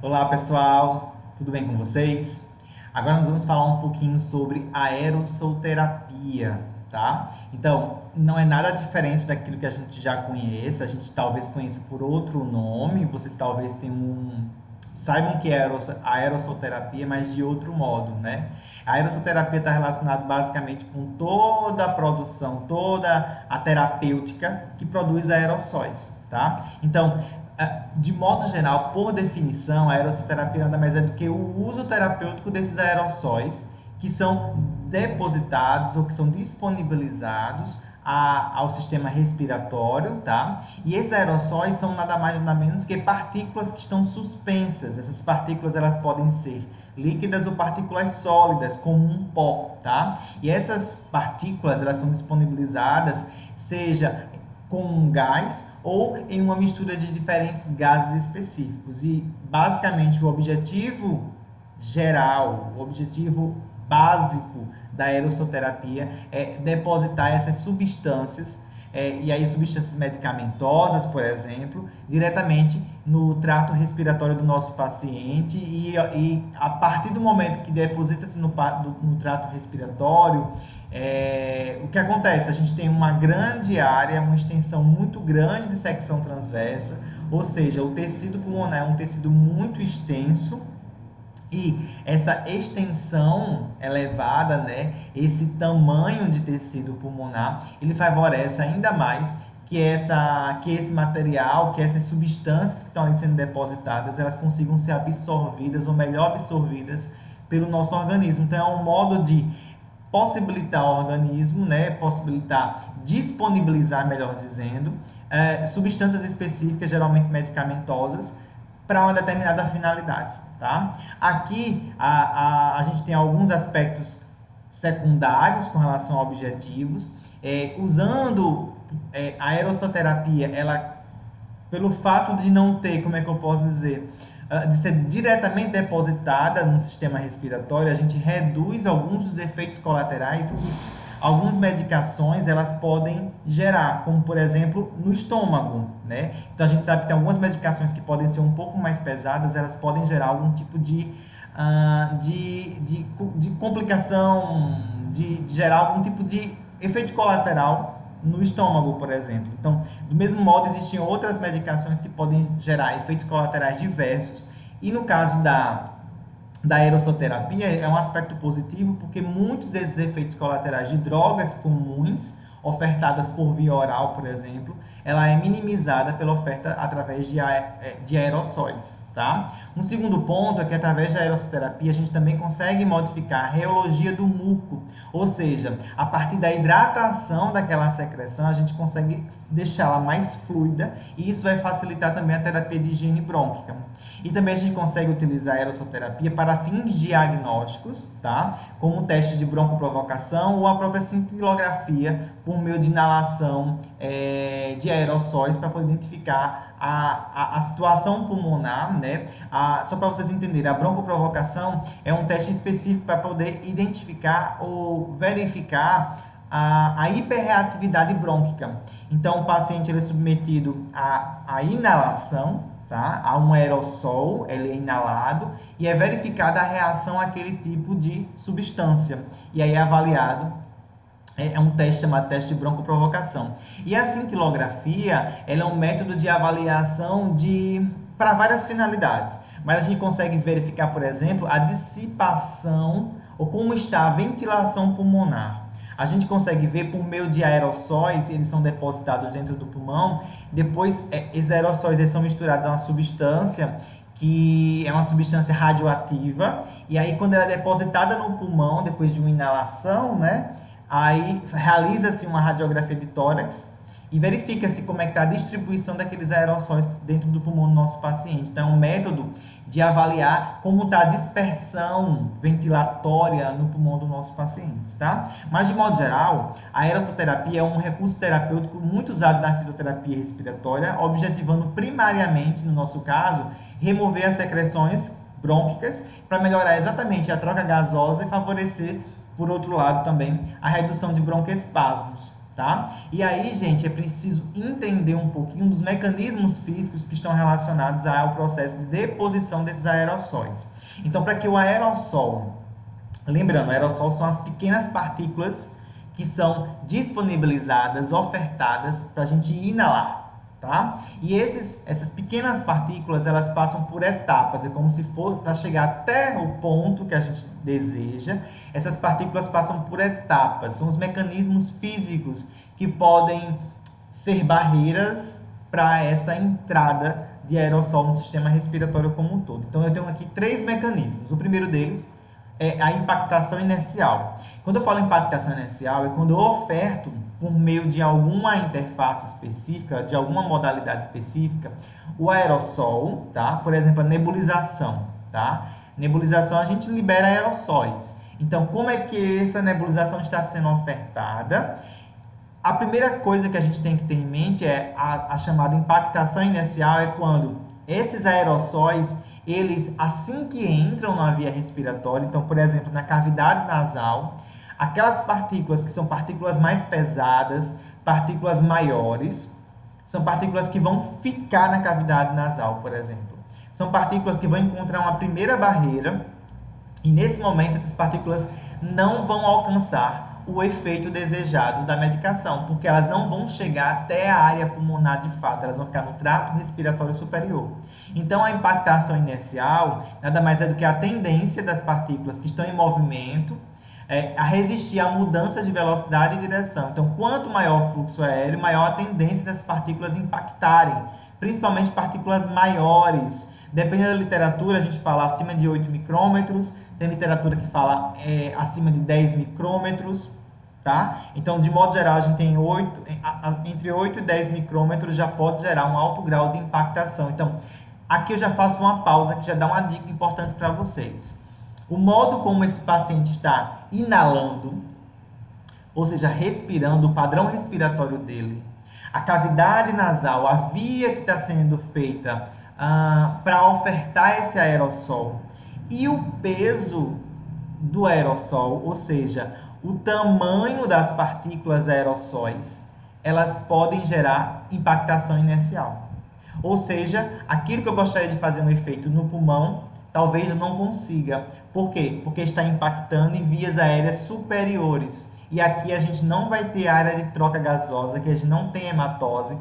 Olá pessoal, tudo bem com vocês? Agora nós vamos falar um pouquinho sobre aerossolterapia, tá? Então, não é nada diferente daquilo que a gente já conhece, a gente talvez conheça por outro nome, vocês talvez saibam que é aerossolterapia, mas de outro modo, né? A aerossolterapia está relacionada basicamente com toda a produção, toda a terapêutica que produz aerossóis, tá? Então, de modo geral, por definição, a aerossoterapia nada mais é do que o uso terapêutico desses aerossóis que são depositados ou que são disponibilizados ao sistema respiratório, tá? E esses aerossóis são nada mais nada menos que partículas que estão suspensas. Essas partículas elas podem ser líquidas ou partículas sólidas, como um pó, tá? E essas partículas elas são disponibilizadas seja com um gás ou em uma mistura de diferentes gases específicos. E basicamente o objetivo geral, o objetivo básico da aerossoterapia é depositar essas substâncias, e aí substâncias medicamentosas, por exemplo, diretamente no trato respiratório do nosso paciente e a partir do momento que deposita-se no trato respiratório, o que acontece? A gente tem uma grande área, uma extensão muito grande de secção transversa, ou seja, o tecido pulmonar é um tecido muito extenso e essa extensão elevada, né, esse tamanho de tecido pulmonar, ele favorece ainda mais que esse material, que essas substâncias que estão ali sendo depositadas, elas consigam ser absorvidas ou melhor absorvidas pelo nosso organismo. Então é um modo de possibilitar ao organismo, né, disponibilizar, melhor dizendo, substâncias específicas, geralmente medicamentosas, para uma determinada finalidade, tá? Aqui a gente tem alguns aspectos secundários com relação a objetivos, usando a aerossoterapia, ela pelo fato de não ter, como é que eu posso dizer, de ser diretamente depositada no sistema respiratório, a gente reduz alguns dos efeitos colaterais que algumas medicações elas podem gerar, como por exemplo no estômago, né? Então a gente sabe que tem algumas medicações que podem ser um pouco mais pesadas, elas podem gerar algum tipo de complicação, de gerar algum tipo de efeito colateral no estômago, por exemplo. Então, do mesmo modo, existem outras medicações que podem gerar efeitos colaterais diversos. E no caso da aerossoterapia, é um aspecto positivo porque muitos desses efeitos colaterais de drogas comuns, ofertadas por via oral, por exemplo, ela é minimizada pela oferta através de aerossóis, tá? Um segundo ponto é que através da aerossoterapia a gente também consegue modificar a reologia do muco, ou seja, a partir da hidratação daquela secreção a gente consegue deixá-la mais fluida e isso vai facilitar também a terapia de higiene brônquica. E também a gente consegue utilizar a aerossoterapia para fins diagnósticos, tá? Como o teste de broncoprovocação ou a própria cintilografia por meio de inalação de aerossóis para poder identificar a situação pulmonar, né? Só para vocês entenderem, a broncoprovocação é um teste específico para poder identificar ou verificar a hiperreatividade brônquica. Então, o paciente ele é submetido à inalação, tá? A um aerossol, ele é inalado e é verificada a reação àquele tipo de substância. E aí é avaliado um teste chamado teste de broncoprovocação. E a cintilografia, ela é um método de avaliação para várias finalidades. Mas a gente consegue verificar, por exemplo, a dissipação ou como está a ventilação pulmonar. A gente consegue ver por meio de aerossóis, eles são depositados dentro do pulmão, depois esses aerossóis eles são misturados a uma substância que é uma substância radioativa, e aí quando ela é depositada no pulmão, depois de uma inalação, né, aí realiza-se uma radiografia de tórax e verifica-se como é que está a distribuição daqueles aerossóis dentro do pulmão do nosso paciente. Então, é um método de avaliar como está a dispersão ventilatória no pulmão do nosso paciente, tá? Mas, de modo geral, a aerossoterapia é um recurso terapêutico muito usado na fisioterapia respiratória, objetivando primariamente, no nosso caso, remover as secreções brônquicas para melhorar exatamente a troca gasosa e favorecer, por outro lado, também a redução de broncoespasmos. tá? E aí, gente, é preciso entender um pouquinho dos mecanismos físicos que estão relacionados ao processo de deposição desses aerossóis. Então, para que o aerossol, lembrando, aerossol são as pequenas partículas que são disponibilizadas, ofertadas para a gente inalar. Tá? E essas pequenas partículas, elas passam por etapas, é como se for para chegar até o ponto que a gente deseja. Essas partículas passam por etapas, são os mecanismos físicos que podem ser barreiras para essa entrada de aerossol no sistema respiratório como um todo. Então eu tenho aqui 3 mecanismos. O primeiro deles é a impactação inercial. Quando eu falo impactação inercial, é quando eu oferto, por meio de alguma interface específica, de alguma modalidade específica, o aerossol, tá? Por exemplo, a nebulização, tá? Nebulização, a gente libera aerossóis. Então, como é que essa nebulização está sendo ofertada? A primeira coisa que a gente tem que ter em mente é a chamada impactação inercial, é quando esses aerossóis, eles, assim que entram na via respiratória, então, por exemplo, na cavidade nasal, aquelas partículas que são partículas mais pesadas, partículas maiores, são partículas que vão ficar na cavidade nasal, por exemplo. São partículas que vão encontrar uma primeira barreira e, nesse momento, essas partículas não vão alcançar o efeito desejado da medicação, porque elas não vão chegar até a área pulmonar de fato, elas vão ficar no trato respiratório superior. Então, a impactação inercial nada mais é do que a tendência das partículas que estão em movimento a resistir à mudança de velocidade e direção. Então, quanto maior o fluxo aéreo, maior a tendência das partículas impactarem, principalmente partículas maiores. Dependendo da literatura, a gente fala acima de 8 micrômetros, tem literatura que fala acima de 10 micrômetros, tá? Então, de modo geral, a gente tem entre 8 e 10 micrômetros já pode gerar um alto grau de impactação. Então, aqui eu já faço uma pausa que já dá uma dica importante para vocês. O modo como esse paciente está inalando, ou seja, respirando, o padrão respiratório dele, a cavidade nasal, a via que está sendo feita para ofertar esse aerossol e o peso do aerossol, ou seja, o tamanho das partículas aerossóis, elas podem gerar impactação inercial. Ou seja, aquilo que eu gostaria de fazer um efeito no pulmão, talvez eu não consiga. Por quê? Porque está impactando em vias aéreas superiores. E aqui a gente não vai ter área de troca gasosa, aqui a gente não tem hematose,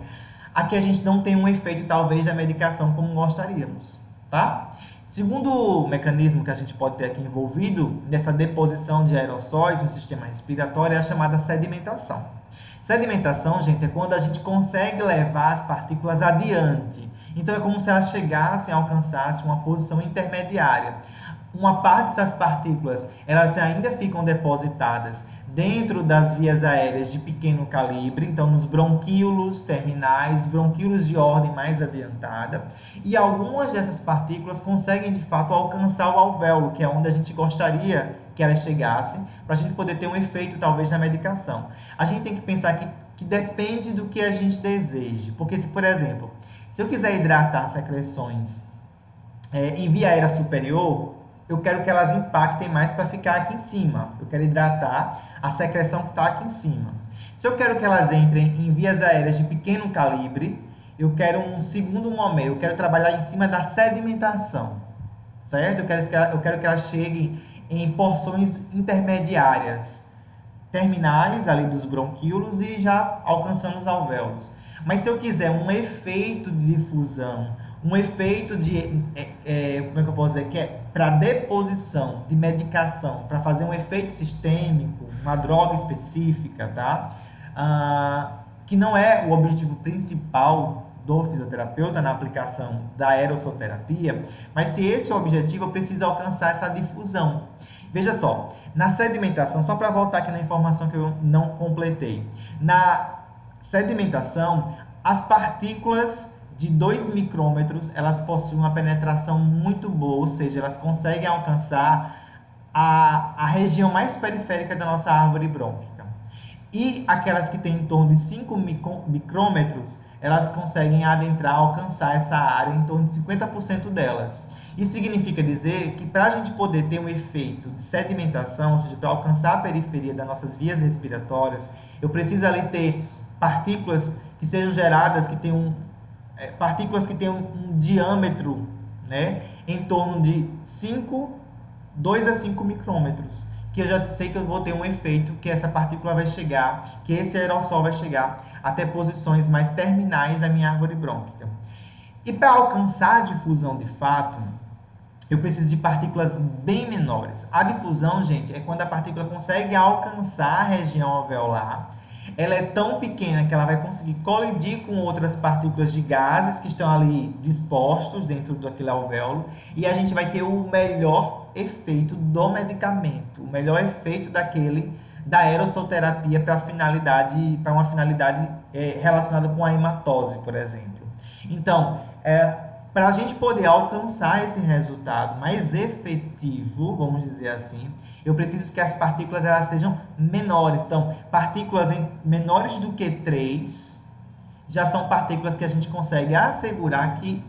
aqui a gente não tem um efeito, talvez, da medicação como gostaríamos, tá? Segundo mecanismo que a gente pode ter aqui envolvido nessa deposição de aerossóis no sistema respiratório é a chamada sedimentação. Sedimentação, gente, é quando a gente consegue levar as partículas adiante. Então, é como se elas chegassem a alcançassem uma posição intermediária. Uma parte dessas partículas, elas ainda ficam depositadas dentro das vias aéreas de pequeno calibre, então nos bronquíolos terminais, bronquíolos de ordem mais adiantada, e algumas dessas partículas conseguem de fato alcançar o alvéolo, que é onde a gente gostaria que elas chegassem, para a gente poder ter um efeito talvez na medicação. A gente tem que pensar que depende do que a gente deseje, porque se, por exemplo, se eu quiser hidratar secreções em via aérea superior, eu quero que elas impactem mais para ficar aqui em cima. Eu quero hidratar a secreção que está aqui em cima. Se eu quero que elas entrem em vias aéreas de pequeno calibre, eu quero um segundo momento. Eu quero trabalhar em cima da sedimentação, certo? Eu quero que elas cheguem em porções intermediárias, terminais ali dos bronquíolos e já alcançando os alvéolos. Mas se eu quiser um efeito de difusão, um efeito de, como é que eu posso dizer, que é para deposição de medicação, para fazer um efeito sistêmico, uma droga específica, tá? Que não é o objetivo principal do fisioterapeuta na aplicação da aerossoterapia, mas se esse é o objetivo, eu preciso alcançar essa difusão. Veja só, na sedimentação, só para voltar aqui na informação que eu não completei, na sedimentação, as partículas de 2 micrômetros, elas possuem uma penetração muito boa, ou seja, elas conseguem alcançar a região mais periférica da nossa árvore brônquica. E aquelas que têm em torno de 5 micrômetros, elas conseguem adentrar, alcançar essa área em torno de 50% delas. Isso significa dizer que para a gente poder ter um efeito de sedimentação, ou seja, para alcançar a periferia das nossas vias respiratórias, eu preciso ali ter partículas que sejam geradas, que tenham partículas que tenham um diâmetro, né, em torno de 2 a 5 micrômetros, que eu já sei que eu vou ter um efeito, que essa partícula vai chegar, que esse aerossol vai chegar até posições mais terminais da minha árvore brônquica. E para alcançar a difusão de fato, eu preciso de partículas bem menores. A difusão, gente, é quando a partícula consegue alcançar a região alveolar. Ela é tão pequena que ela vai conseguir colidir com outras partículas de gases que estão ali dispostos dentro daquele alvéolo, e a gente vai ter o melhor efeito do medicamento, o melhor efeito da aerossolterapia para uma finalidade relacionada com a hematose, por exemplo. Então, para a gente poder alcançar esse resultado mais efetivo, vamos dizer assim, eu preciso que as partículas elas sejam menores. Então, partículas menores do que 3 já são partículas que a gente consegue assegurar que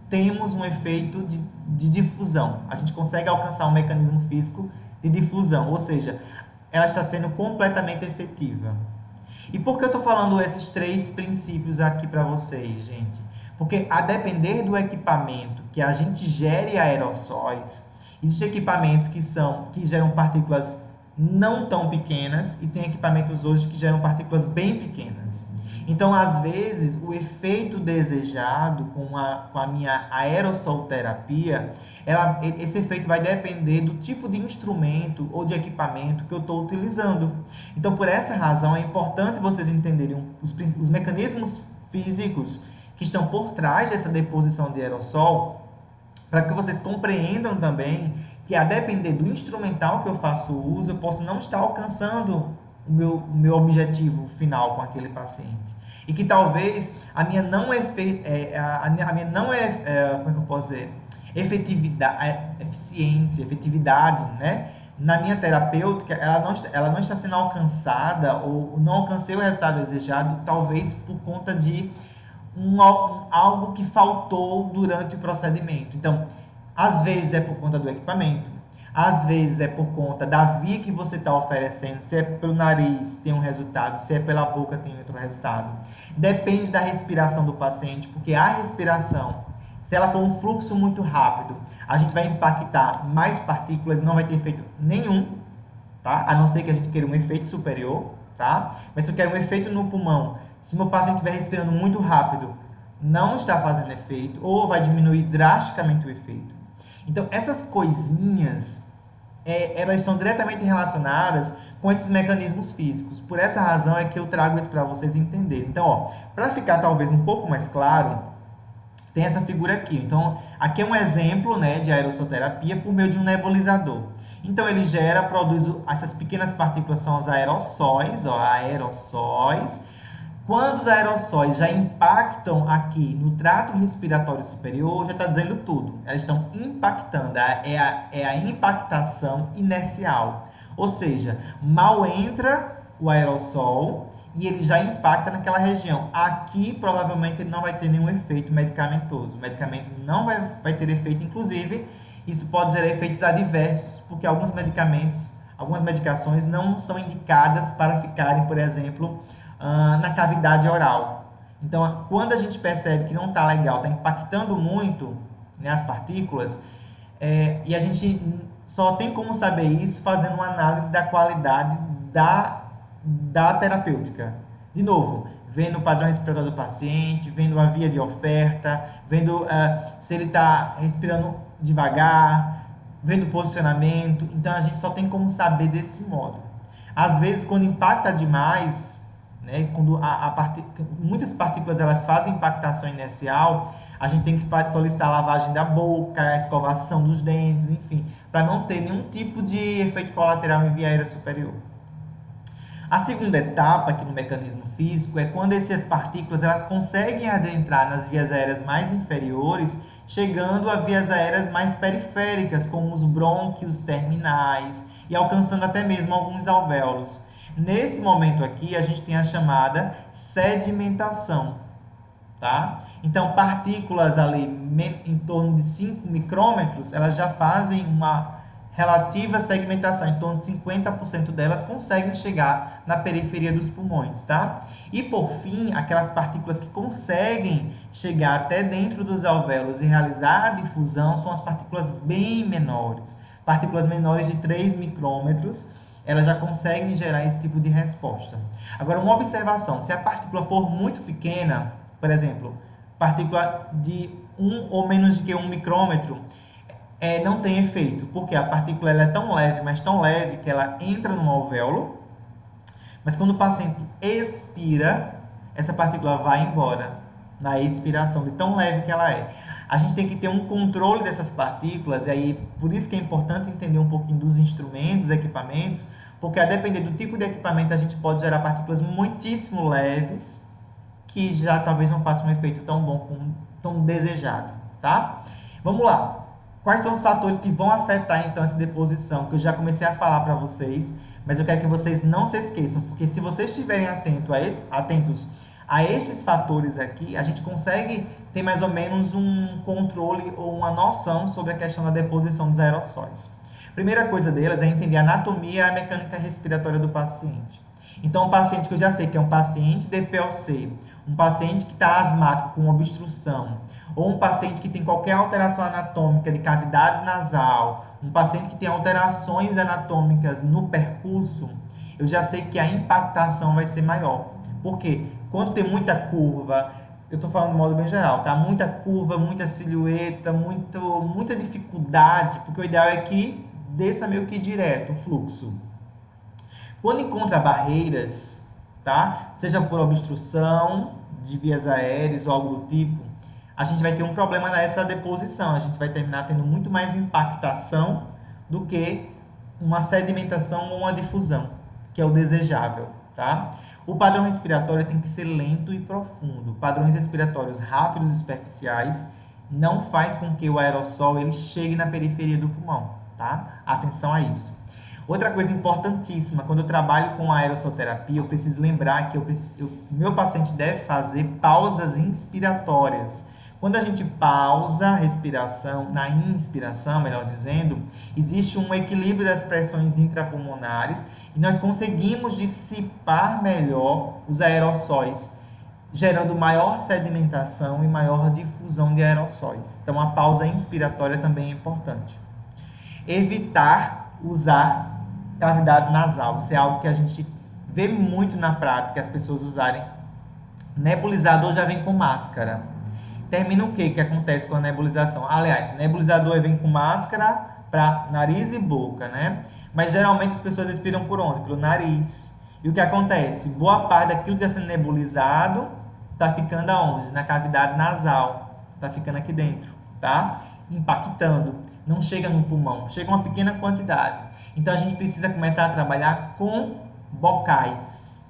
temos um efeito de difusão. A gente consegue alcançar um mecanismo físico de difusão, ou seja, ela está sendo completamente efetiva. E por que eu estou falando esses 3 princípios aqui para vocês, gente? Porque a depender do equipamento que a gente gere aerossóis, existem equipamentos que geram partículas não tão pequenas e tem equipamentos hoje que geram partículas bem pequenas. Então, às vezes, o efeito desejado com a minha aerossolterapia, esse efeito vai depender do tipo de instrumento ou de equipamento que eu estou utilizando. Então, por essa razão, é importante vocês entenderem os mecanismos físicos que estão por trás dessa deposição de aerossol, para que vocês compreendam também que, a depender do instrumental que eu faço uso, eu posso não estar alcançando o meu objetivo final com aquele paciente. E que talvez a minha como é que eu posso dizer? Efetividade, né? Na minha terapêutica, ela não está sendo alcançada, ou não alcancei o resultado desejado, talvez por conta de algo que faltou durante o procedimento. Então, às vezes é por conta do equipamento, às vezes é por conta da via que você está oferecendo, se é pelo nariz tem um resultado, se é pela boca tem outro resultado. Depende da respiração do paciente, porque a respiração, se ela for um fluxo muito rápido, a gente vai impactar mais partículas, não vai ter efeito nenhum, tá? A não ser que a gente queira um efeito superior, tá? Mas se eu quero um efeito no pulmão, se meu paciente estiver respirando muito rápido, não está fazendo efeito, ou vai diminuir drasticamente o efeito. Então, essas coisinhas, elas estão diretamente relacionadas com esses mecanismos físicos. Por essa razão é que eu trago isso para vocês entenderem. Então, para ficar talvez um pouco mais claro, tem essa figura aqui. Então, aqui é um exemplo, né, de aerossolterapia por meio de um nebulizador. Então, ele produz essas pequenas partículas, são os aerossóis, aerossóis. Quando os aerossóis já impactam aqui no trato respiratório superior, já está dizendo tudo. Elas estão impactando, é a impactação inercial. Ou seja, mal entra o aerossol e ele já impacta naquela região. Aqui, provavelmente, ele não vai ter nenhum efeito medicamentoso. O medicamento não vai ter efeito, inclusive, isso pode gerar efeitos adversos, porque algumas medicações não são indicadas para ficarem, por exemplo, na cavidade oral. Então, quando a gente percebe que não está legal, está impactando muito, né, as partículas, e a gente só tem como saber isso fazendo uma análise da qualidade da terapêutica. De novo, vendo o padrão respiratório do paciente, vendo a via de oferta, vendo se ele está respirando devagar, vendo o posicionamento. Então, a gente só tem como saber desse modo. Às vezes, quando impacta demais, né, quando muitas partículas elas fazem impactação inercial, a gente tem que solicitar a lavagem da boca, a escovação dos dentes, enfim, para não ter nenhum tipo de efeito colateral em via aérea superior. A segunda etapa aqui no mecanismo físico é quando essas partículas elas conseguem adentrar nas vias aéreas mais inferiores, chegando a vias aéreas mais periféricas, como os brônquios terminais, e alcançando até mesmo alguns alvéolos. Nesse momento aqui, a gente tem a chamada sedimentação. tá? Então, partículas ali em torno de 5 micrômetros, elas já fazem uma relativa segmentação, em torno de 50% delas conseguem chegar na periferia dos pulmões, tá? E por fim, aquelas partículas que conseguem chegar até dentro dos alvéolos e realizar a difusão são as partículas bem menores. Partículas menores de 3 micrômetros, elas já conseguem gerar esse tipo de resposta. Agora, uma observação, se a partícula for muito pequena, por exemplo, partícula de 1 ou menos de que 1 micrômetro, não tem efeito, porque a partícula ela é tão leve, mas tão leve, que ela entra no alvéolo, mas quando o paciente expira, essa partícula vai embora, na expiração, de tão leve que ela é. A gente tem que ter um controle dessas partículas, e aí, por isso que é importante entender um pouquinho dos instrumentos, equipamentos, porque a depender do tipo de equipamento, a gente pode gerar partículas muitíssimo leves, que já talvez não façam um efeito tão bom como tão desejado, tá? Vamos lá. Quais são os fatores que vão afetar, então, essa deposição? Que eu já comecei a falar para vocês, mas eu quero que vocês não se esqueçam, porque se vocês estiverem atentos a estes fatores aqui, a gente consegue ter mais ou menos um controle ou uma noção sobre a questão da deposição dos aerossóis. Primeira coisa delas é entender a anatomia e a mecânica respiratória do paciente. Então, um paciente que eu já sei que é um paciente DPOC, um paciente que está asmático com obstrução, ou um paciente que tem qualquer alteração anatômica de cavidade nasal, um paciente que tem alterações anatômicas no percurso, eu já sei que a impactação vai ser maior. Por quê? Quando tem muita curva, eu estou falando de modo bem geral, tá? Muita curva, muita silhueta, muita dificuldade, porque o ideal é que desça meio que direto o fluxo. Quando encontra barreiras, tá? Seja por obstrução de vias aéreas ou algo do tipo, a gente vai ter um problema nessa deposição. A gente vai terminar tendo muito mais impactação do que uma sedimentação ou uma difusão, que é o desejável, tá? O padrão respiratório tem que ser lento e profundo. Padrões respiratórios rápidos e superficiais não faz com que o aerossol ele chegue na periferia do pulmão, tá? Atenção a isso. Outra coisa importantíssima, quando eu trabalho com aerossolterapia, eu preciso lembrar que meu paciente deve fazer pausas inspiratórias. Quando a gente pausa a respiração, na inspiração, melhor dizendo, existe um equilíbrio das pressões intrapulmonares e nós conseguimos dissipar melhor os aerossóis, gerando maior sedimentação e maior difusão de aerossóis. Então, a pausa inspiratória também é importante. Evitar usar cavidade nasal. Isso é algo que a gente vê muito na prática, as pessoas usarem. Nebulizador já vem com máscara. Termina o que acontece com a nebulização? Aliás, nebulizador vem com máscara para nariz e boca, né? Mas geralmente as pessoas respiram por onde? Pelo nariz. E o que acontece? Boa parte daquilo que está sendo nebulizado está ficando aonde? Na cavidade nasal. Está ficando aqui dentro, tá? Impactando. Não chega no pulmão, chega uma pequena quantidade. Então a gente precisa começar a trabalhar com bocais,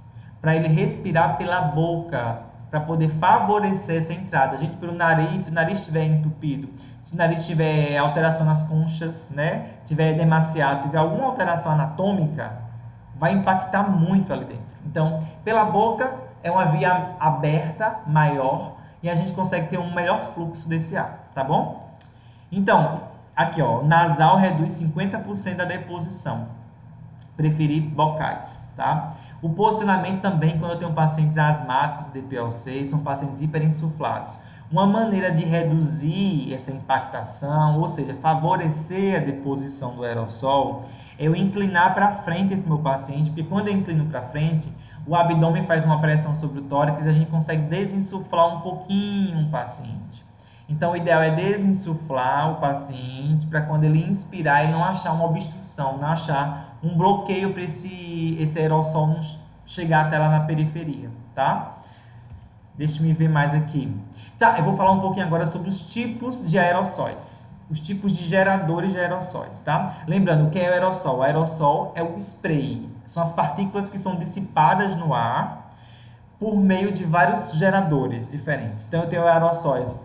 para ele respirar pela boca, para poder favorecer essa entrada. A gente pelo nariz, se o nariz estiver entupido, se o nariz tiver alteração nas conchas, né, tiver demasiado, tiver alguma alteração anatômica, vai impactar muito ali dentro. Então, pela boca é uma via aberta, maior, e a gente consegue ter um melhor fluxo desse ar, tá bom? Então, aqui ó, nasal reduz 50% da deposição. Preferir bocais, tá? O posicionamento também, quando eu tenho pacientes asmáticos de DPLC, são pacientes hiperinsuflados. Uma maneira de reduzir essa impactação, ou seja, favorecer a deposição do aerossol, é eu inclinar para frente esse meu paciente, porque quando eu inclino para frente, o abdômen faz uma pressão sobre o tórax e a gente consegue desinsuflar um pouquinho o paciente. Então, o ideal é desinsuflar o paciente para quando ele inspirar, ele não achar uma obstrução, não achar um bloqueio para esse aerossol não chegar até lá na periferia, tá? Deixa eu ver mais aqui. Tá, eu vou falar um pouquinho agora sobre os tipos de aerossóis. Os tipos de geradores de aerossóis, tá? Lembrando, o que é o aerossol? O aerossol é o spray. São as partículas que são dissipadas no ar por meio de vários geradores diferentes. Então, eu tenho aerossóis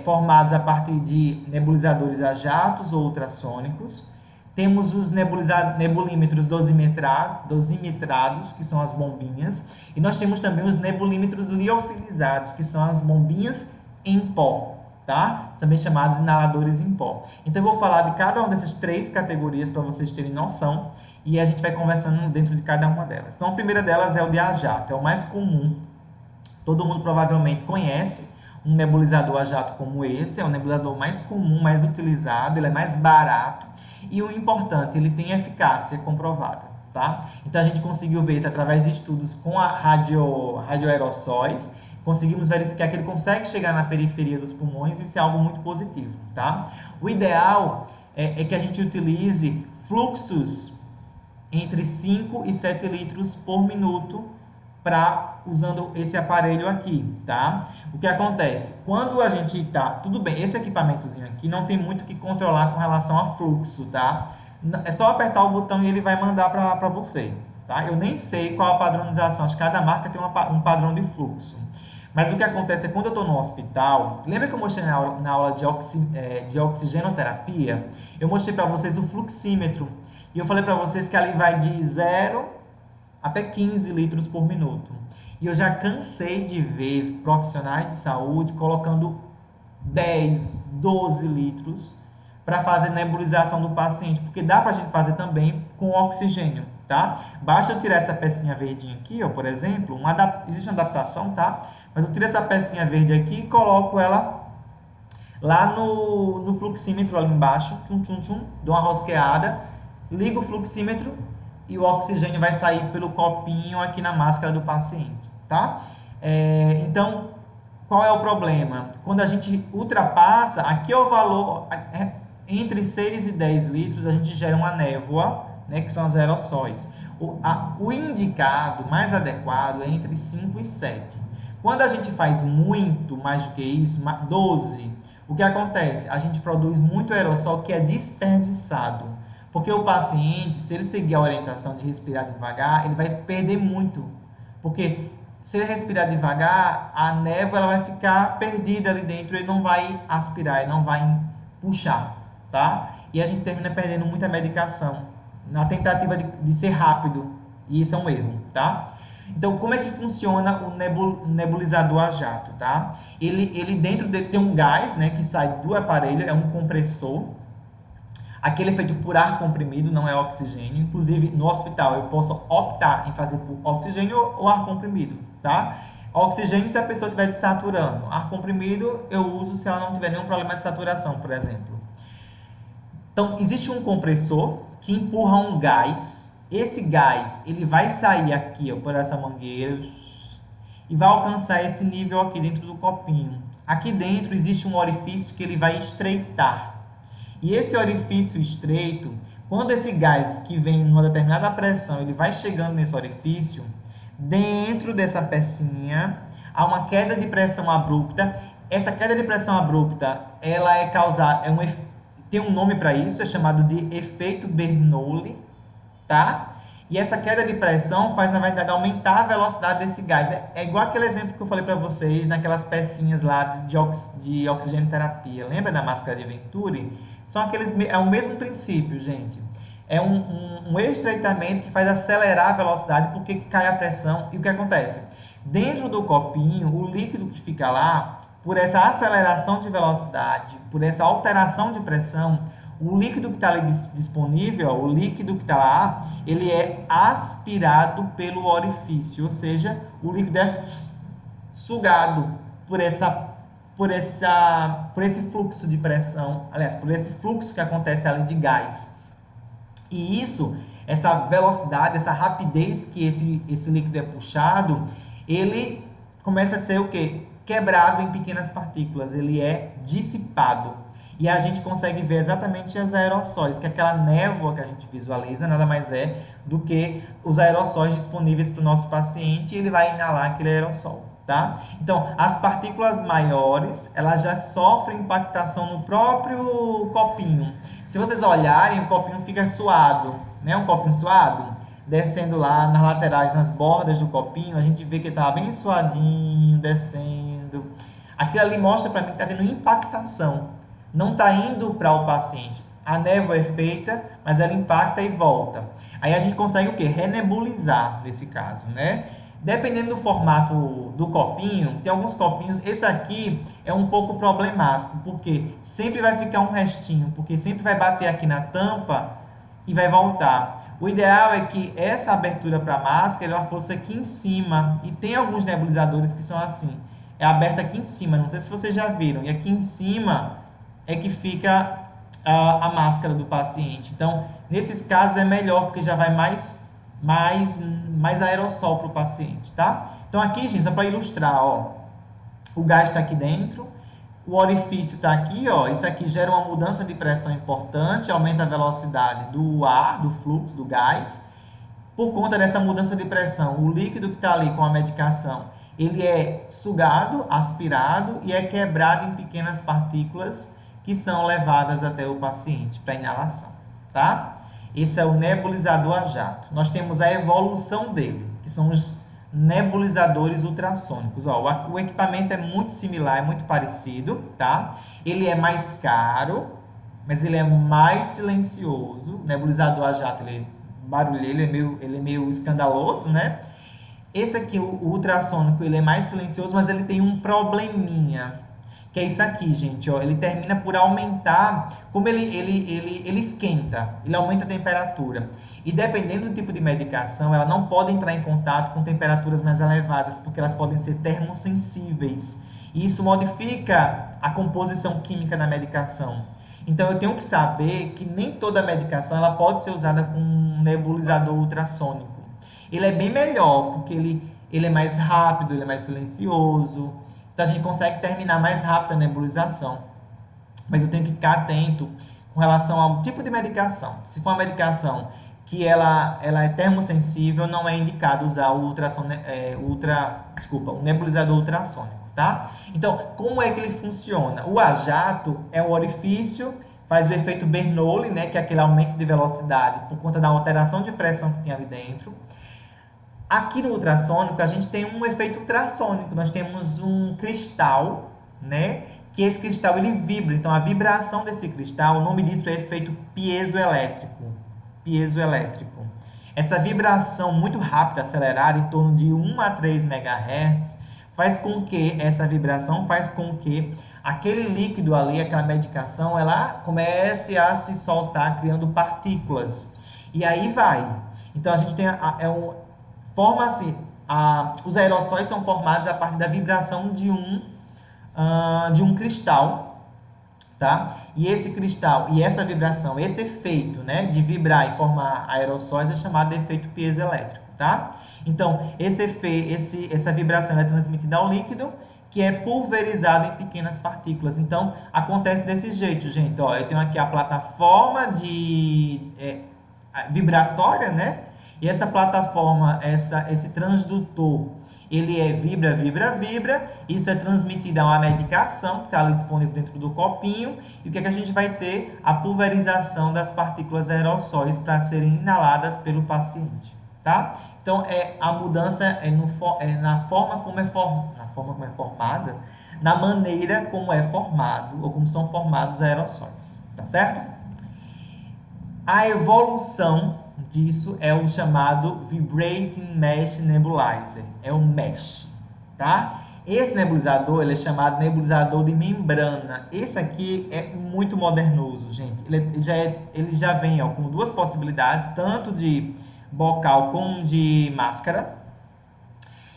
formados a partir de nebulizadores a jatos ou ultrassônicos. Temos os nebulímetros dosimetrados, que são as bombinhas. E nós temos também os nebulímetros liofilizados, que são as bombinhas em pó, tá? Também chamados inaladores em pó. Então, eu vou falar de cada uma dessas 3 categorias para vocês terem noção. E a gente vai conversando dentro de cada uma delas. Então, a primeira delas é o de a jato. É o mais comum. Todo mundo provavelmente conhece um nebulizador a jato como esse. É o nebulizador mais comum, mais utilizado. Ele é mais barato. E o importante, ele tem eficácia comprovada, tá? Então, a gente conseguiu ver isso através de estudos com a radioaerossóis. Conseguimos verificar que ele consegue chegar na periferia dos pulmões. Isso é algo muito positivo, tá? O ideal é que a gente utilize fluxos entre 5 e 7 litros por minuto usando esse aparelho aqui, tá? O que acontece? Quando a gente tá... Tudo bem, esse equipamentozinho aqui não tem muito o que controlar com relação a fluxo, tá? É só apertar o botão e ele vai mandar para você, tá? Eu nem sei qual a padronização, acho que cada marca tem um padrão de fluxo. Mas o que acontece é quando eu estou no hospital... Lembra que eu mostrei na aula de oxigenoterapia? Eu mostrei para vocês o fluxímetro. E eu falei para vocês que ali vai de 0 até 15 litros por minuto. E eu já cansei de ver profissionais de saúde colocando 10, 12 litros para fazer nebulização do paciente, porque dá para a gente fazer também com oxigênio, tá? Basta eu tirar essa pecinha verdinha aqui, ó, por exemplo, existe uma adaptação, tá? Mas eu tiro essa pecinha verde aqui e coloco ela lá no fluxímetro ali embaixo, dou uma rosqueada, ligo o fluxímetro e o oxigênio vai sair pelo copinho aqui na máscara do paciente, tá? Então, qual é o problema? Quando a gente ultrapassa, aqui é o valor, entre 6 e 10 litros, a gente gera uma névoa, né, que são os aerossóis. O indicado, mais adequado, é entre 5 e 7. Quando a gente faz muito mais do que isso, 12, o que acontece? A gente produz muito aerossol que é desperdiçado. Porque o paciente, se ele seguir a orientação de respirar devagar, ele vai perder muito. Porque se ele respirar devagar, a névoa ela vai ficar perdida ali dentro, ele não vai aspirar, ele não vai puxar, tá? E a gente termina perdendo muita medicação na tentativa de ser rápido. E isso é um erro, tá? Então, como é que funciona o nebulizador a jato, tá? Ele dentro dele tem um gás, né, que sai do aparelho, é um compressor. Aquele é feito por ar comprimido, não é oxigênio. Inclusive, no hospital, eu posso optar em fazer por oxigênio ou ar comprimido, tá? Oxigênio se a pessoa estiver desaturando. Ar comprimido eu uso se ela não tiver nenhum problema de saturação, por exemplo. Então, existe um compressor que empurra um gás. Esse gás, ele vai sair aqui, ó, por essa mangueira e vai alcançar esse nível aqui dentro do copinho. Aqui dentro existe um orifício que ele vai estreitar. E esse orifício estreito, quando esse gás que vem em uma determinada pressão, ele vai chegando nesse orifício, dentro dessa pecinha, há uma queda de pressão abrupta. Essa queda de pressão abrupta, ela é causada, tem um nome para isso, é chamado de efeito Bernoulli, tá? E essa queda de pressão faz, na verdade, aumentar a velocidade desse gás. É igual aquele exemplo que eu falei para vocês, naquelas pecinhas lá de oxigenoterapia. Lembra da máscara de Venturi? É o mesmo princípio, gente. É um estreitamento que faz acelerar a velocidade porque cai a pressão. E o que acontece? Dentro do copinho, o líquido que fica lá, por essa aceleração de velocidade, por essa alteração de pressão, o líquido que está ali disponível, o líquido que está lá, ele é aspirado pelo orifício, ou seja, o líquido é sugado por esse fluxo de pressão, aliás, por esse fluxo que acontece ali de gás. E isso, essa velocidade, essa rapidez que esse líquido é puxado, ele começa a ser o quê? Quebrado em pequenas partículas, ele é dissipado. E a gente consegue ver exatamente os aerossóis, que aquela névoa que a gente visualiza nada mais é do que os aerossóis disponíveis para o nosso paciente e ele vai inalar aquele aerossol, tá? Então, as partículas maiores, elas já sofrem impactação no próprio copinho. Se vocês olharem, o copinho fica suado, né? Um copinho suado, descendo lá nas laterais, nas bordas do copinho, a gente vê que ele está bem suadinho, descendo. Aquilo ali mostra para mim que está tendo impactação. Não está indo para o paciente. a névoa é feita, mas ela impacta e volta. Aí a gente consegue o quê? Renebulizar, nesse caso, né? Dependendo do formato do copinho, tem alguns copinhos, esse aqui é um pouco problemático, porque sempre vai ficar um restinho, porque sempre vai bater aqui na tampa e vai voltar. O ideal é que essa abertura para a máscara ela fosse aqui em cima, e tem alguns nebulizadores que são assim, é aberta aqui em cima, não sei se vocês já viram, e aqui em cima é que fica a máscara do paciente. Então, nesses casos é melhor, porque já vai mais aerossol para o paciente, tá? Então, aqui, gente, só para ilustrar, ó, o gás está aqui dentro, o orifício está aqui, ó, isso aqui gera uma mudança de pressão importante, aumenta a velocidade do ar, do fluxo, do gás. Por conta dessa mudança de pressão, o líquido que está ali com a medicação, ele é sugado, aspirado e é quebrado em pequenas partículas que são levadas até o paciente para inalação, tá? Esse é o nebulizador a jato. Nós temos a evolução dele, que são os nebulizadores ultrassônicos. Ó, o equipamento é muito similar, é muito parecido, tá? Ele é mais caro, mas ele é mais silencioso. O nebulizador a jato, ele é meio escandaloso, né? Esse aqui, o ultrassônico, ele é mais silencioso, mas ele tem um probleminha, que é isso aqui, gente, ó, ele termina por aumentar, como ele esquenta, ele aumenta a temperatura. E dependendo do tipo de medicação, ela não pode entrar em contato com temperaturas mais elevadas, porque elas podem ser termossensíveis. E isso modifica a composição química da medicação. Então, eu tenho que saber que nem toda medicação ela pode ser usada com um nebulizador ultrassônico. Ele é bem melhor, porque ele é mais rápido, ele é mais silencioso. Então, a gente consegue terminar mais rápido a nebulização. Mas eu tenho que ficar atento com relação ao tipo de medicação. Se for uma medicação que ela é termossensível, não é indicado usar o nebulizador ultrassônico, tá? Então, como é que ele funciona? O a-jato é um orifício, faz o efeito Bernoulli, né, que é aquele aumento de velocidade por conta da alteração de pressão que tem ali dentro. Aqui no ultrassônico, a gente tem um efeito ultrassônico. Nós temos um cristal, né? Que esse cristal, ele vibra. Então, a vibração desse cristal, o nome disso é efeito piezoelétrico. Piezoelétrico. Essa vibração muito rápida, acelerada, em torno de 1 a 3 MHz, faz com que aquele líquido ali, aquela medicação, ela comece a se soltar, criando partículas. E aí vai. Então, a gente tem forma-se, os aerossóis são formados a partir da vibração de um cristal, tá? E esse cristal e essa vibração, esse efeito, né, de vibrar e formar aerossóis é chamado de efeito piezoelétrico, tá? Então, essa vibração é transmitida ao líquido, que é pulverizado em pequenas partículas. Então, acontece desse jeito, gente. Ó, eu tenho aqui a plataforma vibratória, né? E essa plataforma, esse transdutor, ele vibra. Isso é transmitido a uma medicação que está ali disponível dentro do copinho. E o que é que a gente vai ter? A pulverização das partículas aerossóis para serem inaladas pelo paciente, tá? Então, a mudança na forma como é formada, na maneira como é formado ou como são formados os aerossóis, tá certo? A evolução disso é o chamado Vibrating Mesh Nebulizer, é o MESH, tá? Esse nebulizador, ele é chamado nebulizador de membrana. Esse aqui é muito modernoso, gente. Ele já vem com duas possibilidades, tanto de bocal como de máscara.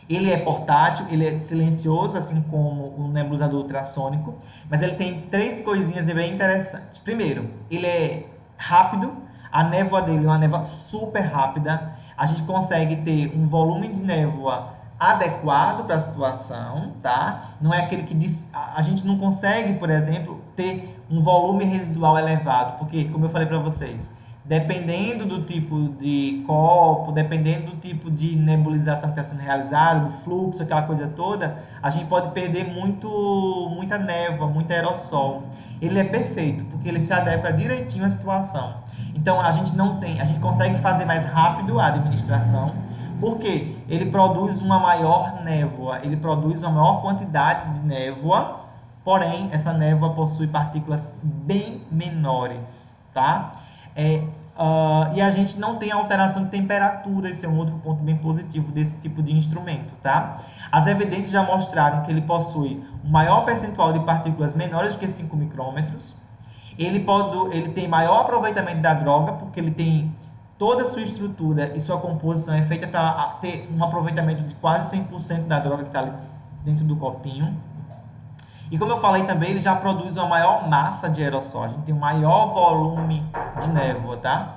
Ele é portátil, ele é silencioso, assim como o nebulizador ultrassônico, mas ele tem 3 coisinhas bem interessantes. Primeiro, ele é rápido, a névoa dele é uma névoa super rápida, a gente consegue ter um volume de névoa adequado para a situação, tá? Não é aquele que a gente não consegue, por exemplo, ter um volume residual elevado, porque, como eu falei para vocês, dependendo do tipo de copo, dependendo do tipo de nebulização que está sendo realizada, do fluxo, aquela coisa toda, a gente pode perder muita névoa, muito aerossol. Ele é perfeito, porque ele se adequa direitinho à situação. Então, a gente consegue fazer mais rápido a administração, porque ele produz uma maior névoa, ele produz uma maior quantidade de névoa, porém, essa névoa possui partículas bem menores, tá? E a gente não tem alteração de temperatura, esse é um outro ponto bem positivo desse tipo de instrumento, tá? As evidências já mostraram que ele possui um maior percentual de partículas menores do que 5 micrômetros. Ele tem maior aproveitamento da droga, porque ele tem toda a sua estrutura e sua composição é feita para ter um aproveitamento de quase 100% da droga que está ali dentro do copinho. E como eu falei também, ele já produz uma maior massa de aerossol, a gente tem um maior volume de névoa, tá?